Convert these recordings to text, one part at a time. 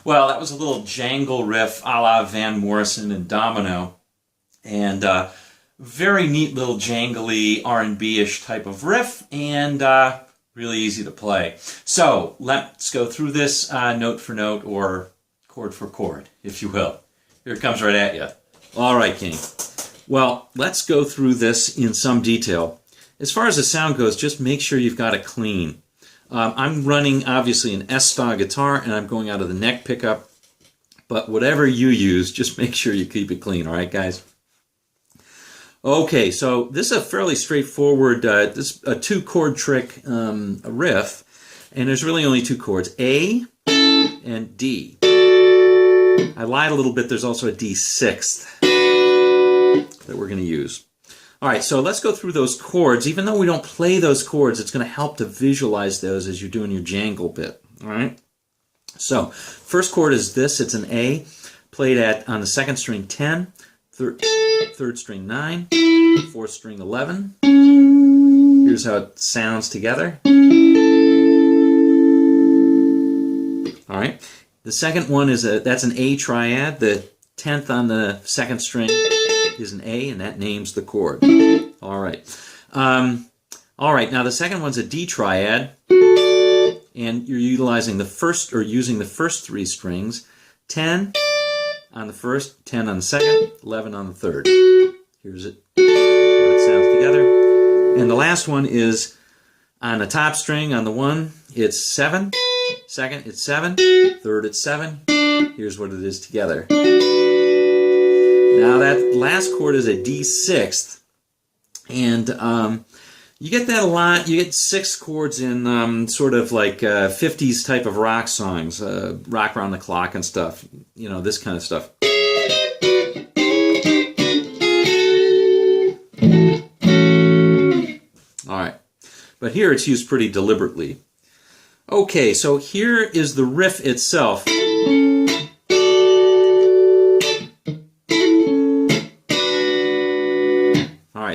Well, that was a little jangle riff a la Van Morrison and Domino. And very neat little jangly R&B-ish type of riff, and really easy to play. So let's go through this note for note, or chord for chord, if you will. Here it comes right at you. All right, King. Well, let's go through this in some detail. As far as the sound goes, just make sure you've got it clean. I'm running, obviously, an S-style guitar, and I'm going out of the neck pickup. But whatever you use, just make sure you keep it clean, all right, guys? Okay, so this is a fairly straightforward, this a two-chord trick riff, and there's really only two chords, A and D. I lied a little bit, there's also a D6th that we're going to use. All right, so let's go through those chords. Even though we don't play those chords, it's going to help to visualize those as you're doing your jangle bit, all right? So, first chord is this, it's an A, played on the second string 10, third string 9, fourth string 11. Here's how it sounds together. All right, the second one is that's an A triad. The 10th on the second string is an A, and that names the chord. All right. All right, now the second one's a D triad, and you're utilizing the first, or using the first three strings, 10 on the first, 10 on the second, 11 on the third. Here's it, how it sounds together. And the last one is on the top string, on the 1, it's 7, second, it's 7, third, it's 7. Here's what it is together. Now that last chord is a D6th, and you get that a lot. You get 6 chords in sort of like 50s type of rock songs, rock around the clock and stuff, you know, this kind of stuff. All right, but here it's used pretty deliberately. Okay, so here is the riff itself.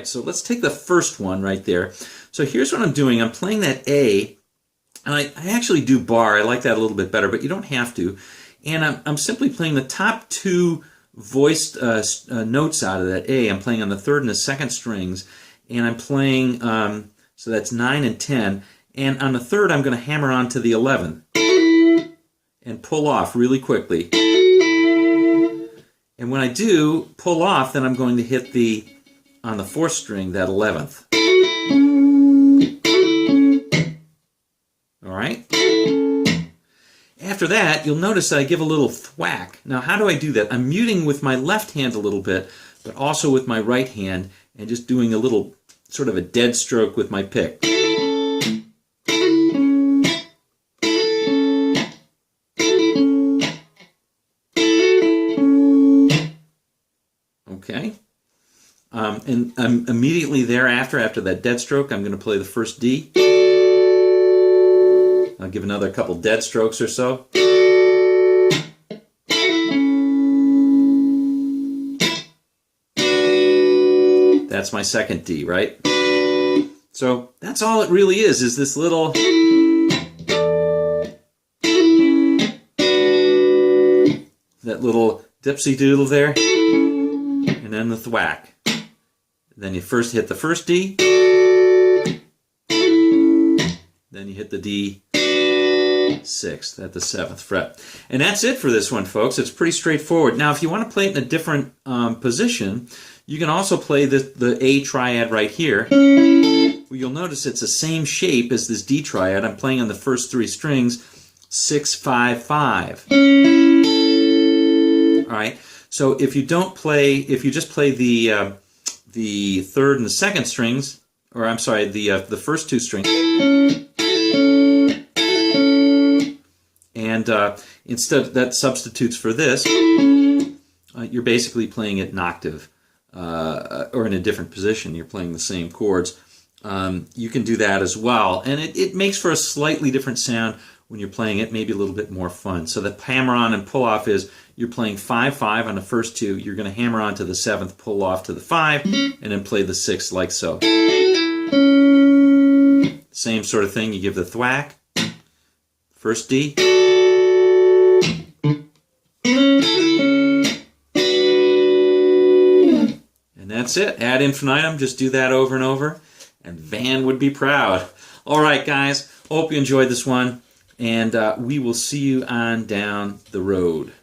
So let's take the first one right there. So here's what I'm doing. I'm playing that A, and I actually do bar. I like that a little bit better, but you don't have to. And I'm simply playing the top 2 voiced notes out of that A. I'm playing on the third and the second strings, and I'm playing, so that's 9 and 10. And on the third, I'm going to hammer on to the 11th and pull off really quickly. And when I do pull off, then I'm going to hit the on the fourth string, that 11th. All right? After that, you'll notice that I give a little thwack. Now, how do I do that? I'm muting with my left hand a little bit, but also with my right hand, and just doing a little, sort of a dead stroke with my pick. Okay? And immediately thereafter, after that dead stroke, I'm going to play the first D. I'll give another couple dead strokes or so. That's my second D, right? So that's all it really is this little... that little dipsy doodle there, and then the thwack. Then you first hit the first D, then you hit the D6th at the 7th fret. And that's it for this one, folks. It's pretty straightforward. Now, if you want to play it in a different position, you can also play the A triad right here. Well, you'll notice it's the same shape as this D triad. I'm playing on the first 3 strings, 6, 5, 5. All right. So if you don't play, if you just play the third and the second strings, or I'm sorry, the first 2 strings, and instead that substitutes for this, you're basically playing it in octave, or in a different position. You're playing the same chords. You can do that as well, and it makes for a slightly different sound when you're playing it, maybe a little bit more fun. So the hammer on and pull off is you're playing 5, 5 on the first 2, you're going to hammer on to the 7th, pull off to the 5, and then play the 6th like so. Same sort of thing, you give the thwack, first D, that's it. Ad infinitum, just do that over and over, and Van would be proud. All right, guys, hope you enjoyed this one, and we will see you on down the road.